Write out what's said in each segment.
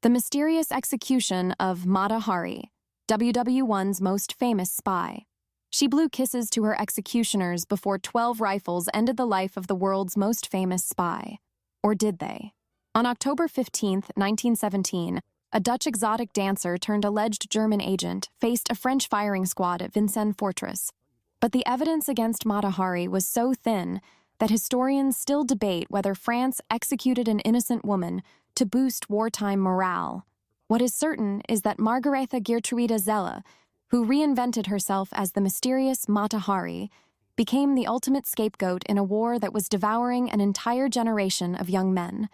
The mysterious execution of Mata Hari, WW1's most famous spy. She blew kisses to her executioners before 12 rifles ended the life of the world's most famous spy. Or did they? On October 15, 1917, a Dutch exotic dancer turned alleged German agent faced a French firing squad at Vincennes Fortress. But the evidence against Mata Hari was so thin that historians still debate whether France executed an innocent woman to boost wartime morale. What is certain is that Margaretha Geertruida Zelle, who reinvented herself as the mysterious Mata Hari, became the ultimate scapegoat in a war that was devouring an entire generation of young men.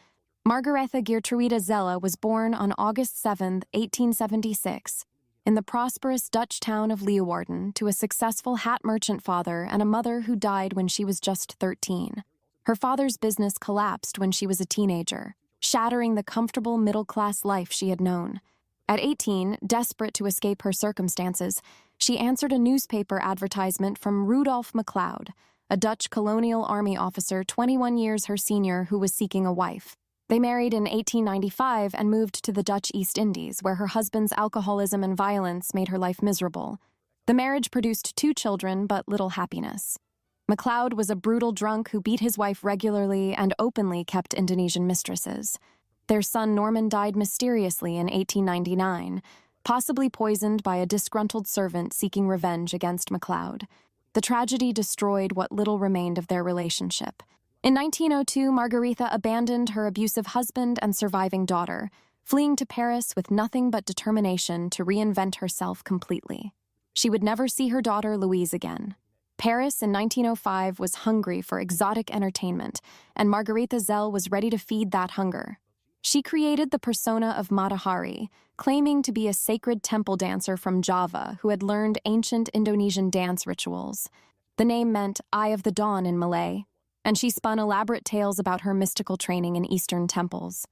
Margaretha Geertruida Zelle was born on August 7, 1876, in the prosperous Dutch town of Leeuwarden to a successful hat merchant father and a mother who died when she was just 13. Her father's business collapsed when she was a teenager, shattering the comfortable middle-class life she had known. At 18, desperate to escape her circumstances, she answered a newspaper advertisement from Rudolf MacLeod, a Dutch colonial army officer 21 years her senior who was seeking a wife. They married in 1895 and moved to the Dutch East Indies, where her husband's alcoholism and violence made her life miserable. The marriage produced 2 children, but little happiness. MacLeod was a brutal drunk who beat his wife regularly and openly kept Indonesian mistresses. Their son Norman died mysteriously in 1899, possibly poisoned by a disgruntled servant seeking revenge against MacLeod. The tragedy destroyed what little remained of their relationship. In 1902, Margaretha abandoned her abusive husband and surviving daughter, fleeing to Paris with nothing but determination to reinvent herself completely. She would never see her daughter Louise again. Paris in 1905 was hungry for exotic entertainment, and Margaretha Zelle was ready to feed that hunger. She created the persona of Mata Hari, claiming to be a sacred temple dancer from Java who had learned ancient Indonesian dance rituals. The name meant Eye of the Dawn in Malay, and she spun elaborate tales about her mystical training in Eastern temples.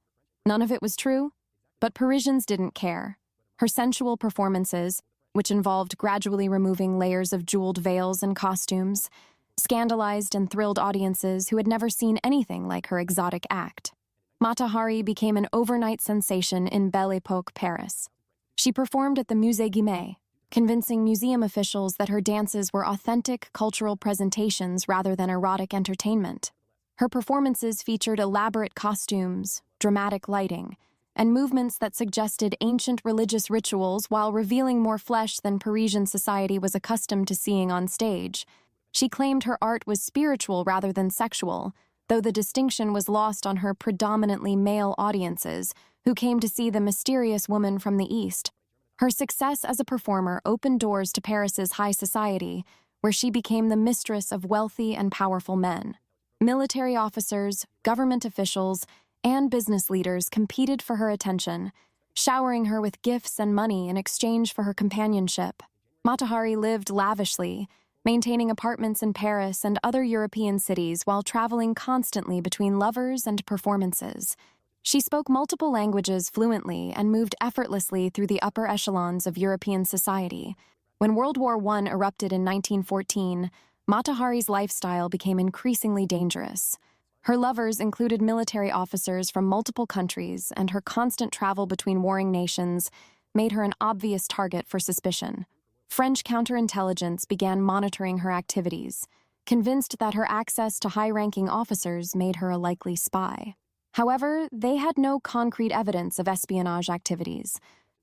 None of it was true, but Parisians didn't care. Her sensual performances, which involved gradually removing layers of jeweled veils and costumes, scandalized and thrilled audiences who had never seen anything like her exotic act. Mata Hari became an overnight sensation in Belle Époque, Paris. She performed at the Musée Guimet, convincing museum officials that her dances were authentic cultural presentations rather than erotic entertainment. Her performances featured elaborate costumes, dramatic lighting, and movements that suggested ancient religious rituals while revealing more flesh than Parisian society was accustomed to seeing on stage. She claimed her art was spiritual rather than sexual, though the distinction was lost on her predominantly male audiences, who came to see the mysterious woman from the East. Her success as a performer opened doors to Paris's high society, where she became the mistress of wealthy and powerful men. Military officers, government officials, and business leaders competed for her attention, showering her with gifts and money in exchange for her companionship. Mata Hari lived lavishly, maintaining apartments in Paris and other European cities while traveling constantly between lovers and performances. She spoke multiple languages fluently and moved effortlessly through the upper echelons of European society. When World War I erupted in 1914, Mata Hari's lifestyle became increasingly dangerous. Her lovers included military officers from multiple countries, and her constant travel between warring nations made her an obvious target for suspicion. French counterintelligence began monitoring her activities, convinced that her access to high-ranking officers made her a likely spy. However, they had no concrete evidence of espionage activities,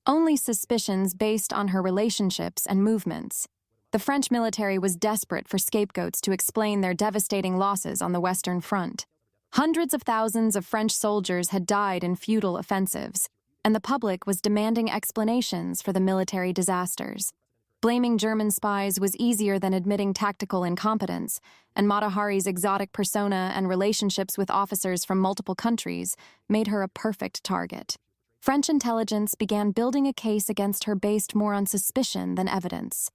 only suspicions based on her relationships and movements. The French military was desperate for scapegoats to explain their devastating losses on the Western Front. Hundreds of thousands of French soldiers had died in futile offensives, and the public was demanding explanations for the military disasters. Blaming German spies was easier than admitting tactical incompetence, and Mata Hari's exotic persona and relationships with officers from multiple countries made her a perfect target. French intelligence began building a case against her based more on suspicion than evidence.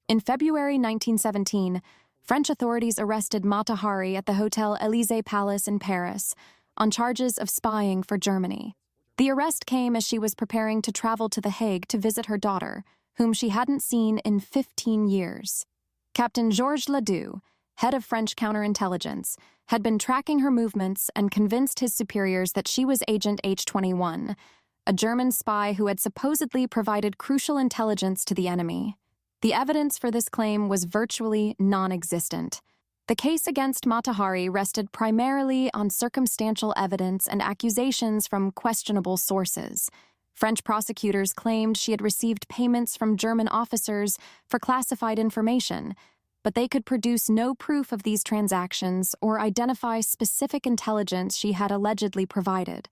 In February 1917, French authorities arrested Mata Hari at the Hotel Élysée Palace in Paris on charges of spying for Germany. The arrest came as she was preparing to travel to The Hague to visit her daughter, whom she hadn't seen in 15 years. Captain Georges Ledoux, head of French counterintelligence, had been tracking her movements and convinced his superiors that she was Agent H-21, a German spy who had supposedly provided crucial intelligence to the enemy. The evidence for this claim was virtually non-existent. The case against Mata Hari rested primarily on circumstantial evidence and accusations from questionable sources. French prosecutors claimed she had received payments from German officers for classified information, but they could produce no proof of these transactions or identify specific intelligence she had allegedly provided.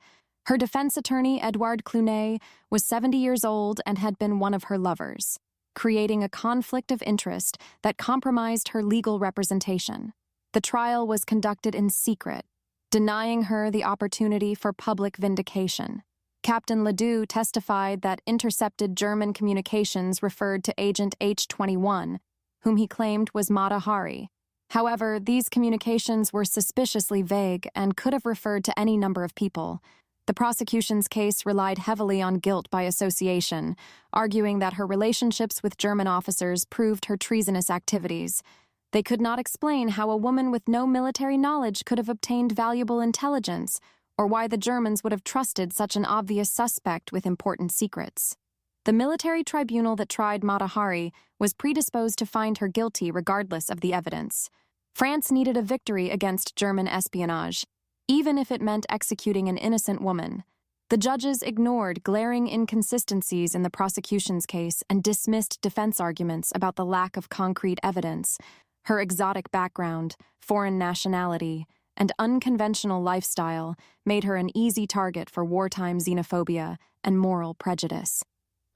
Her defense attorney, Edouard Clunet, was 70 years old and had been one of her lovers, creating a conflict of interest that compromised her legal representation. The trial was conducted in secret, denying her the opportunity for public vindication. Captain Ledoux testified that intercepted German communications referred to Agent H-21, whom he claimed was Mata Hari. However, these communications were suspiciously vague and could have referred to any number of people. The prosecution's case relied heavily on guilt by association, arguing that her relationships with German officers proved her treasonous activities. They could not explain how a woman with no military knowledge could have obtained valuable intelligence, or why the Germans would have trusted such an obvious suspect with important secrets. The military tribunal that tried Mata Hari was predisposed to find her guilty regardless of the evidence. France needed a victory against German espionage, even if it meant executing an innocent woman. The judges ignored glaring inconsistencies in the prosecution's case and dismissed defense arguments about the lack of concrete evidence. Her exotic background, foreign nationality, and unconventional lifestyle made her an easy target for wartime xenophobia and moral prejudice.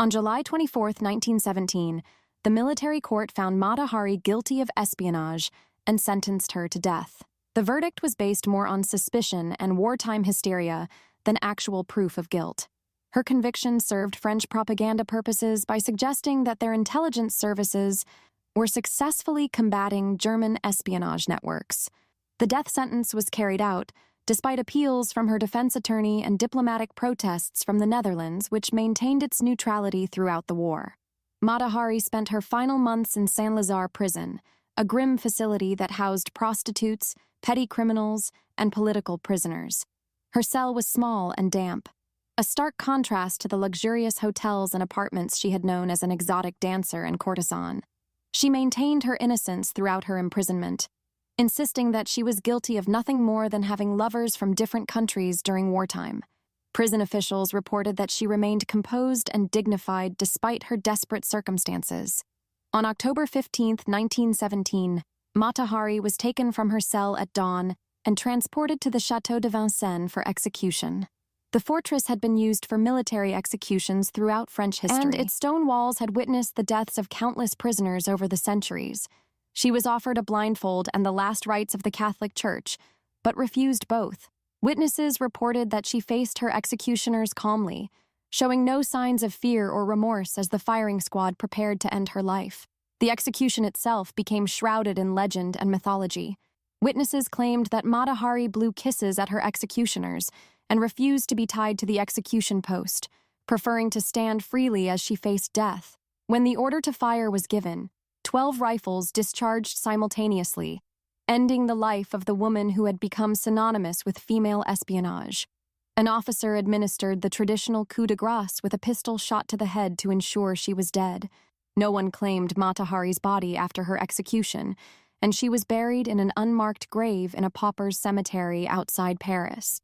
On July 24, 1917, the military court found Mata Hari guilty of espionage and sentenced her to death. The verdict was based more on suspicion and wartime hysteria than actual proof of guilt. Her conviction served French propaganda purposes by suggesting that their intelligence services were successfully combating German espionage networks. The death sentence was carried out, despite appeals from her defense attorney and diplomatic protests from the Netherlands, which maintained its neutrality throughout the war. Mata Hari spent her final months in Saint-Lazare prison, a grim facility that housed prostitutes, petty criminals, and political prisoners. Her cell was small and damp, a stark contrast to the luxurious hotels and apartments she had known as an exotic dancer and courtesan. She maintained her innocence throughout her imprisonment, insisting that she was guilty of nothing more than having lovers from different countries during wartime. Prison officials reported that she remained composed and dignified despite her desperate circumstances. On October 15, 1917, Mata Hari was taken from her cell at dawn and transported to the Château de Vincennes for execution. The fortress had been used for military executions throughout French history, and its stone walls had witnessed the deaths of countless prisoners over the centuries. She was offered a blindfold and the last rites of the Catholic Church, but refused both. Witnesses reported that she faced her executioners calmly, showing no signs of fear or remorse as the firing squad prepared to end her life. The execution itself became shrouded in legend and mythology. Witnesses claimed that Mata Hari blew kisses at her executioners and refused to be tied to the execution post, preferring to stand freely as she faced death. When the order to fire was given, 12 rifles discharged simultaneously, ending the life of the woman who had become synonymous with female espionage. An officer administered the traditional coup de grace with a pistol shot to the head to ensure she was dead. No one claimed Mata Hari's body after her execution, and she was buried in an unmarked grave in a pauper's cemetery outside Paris.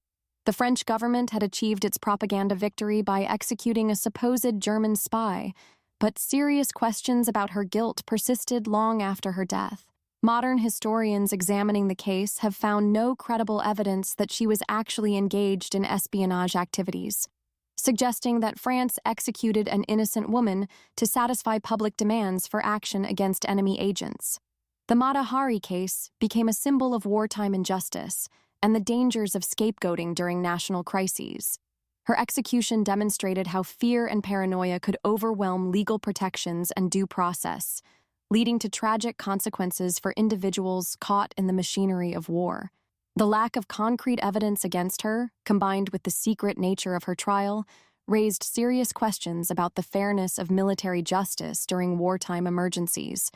The French government had achieved its propaganda victory by executing a supposed German spy, but serious questions about her guilt persisted long after her death. Modern historians examining the case have found no credible evidence that she was actually engaged in espionage activities, suggesting that France executed an innocent woman to satisfy public demands for action against enemy agents. The Mata Hari case became a symbol of wartime injustice and the dangers of scapegoating during national crises. Her execution demonstrated how fear and paranoia could overwhelm legal protections and due process, leading to tragic consequences for individuals caught in the machinery of war. The lack of concrete evidence against her, combined with the secret nature of her trial, raised serious questions about the fairness of military justice during wartime emergencies.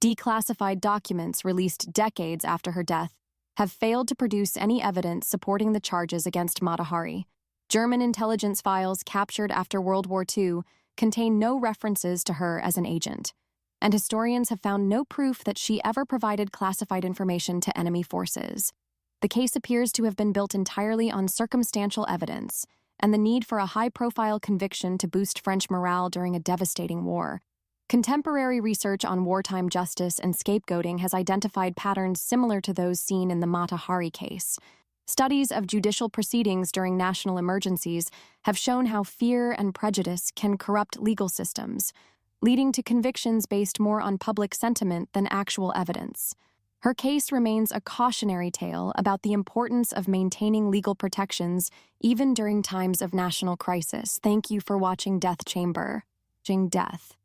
Declassified documents released decades after her death have failed to produce any evidence supporting the charges against Mata Hari. German intelligence files captured after World War II contain no references to her as an agent, and historians have found no proof that she ever provided classified information to enemy forces. The case appears to have been built entirely on circumstantial evidence and the need for a high-profile conviction to boost French morale during a devastating war. Contemporary research on wartime justice and scapegoating has identified patterns similar to those seen in the Mata Hari case. Studies of judicial proceedings during national emergencies have shown how fear and prejudice can corrupt legal systems, leading to convictions based more on public sentiment than actual evidence. Her case remains a cautionary tale about the importance of maintaining legal protections even during times of national crisis. Thank you for watching Death Chamber. Death.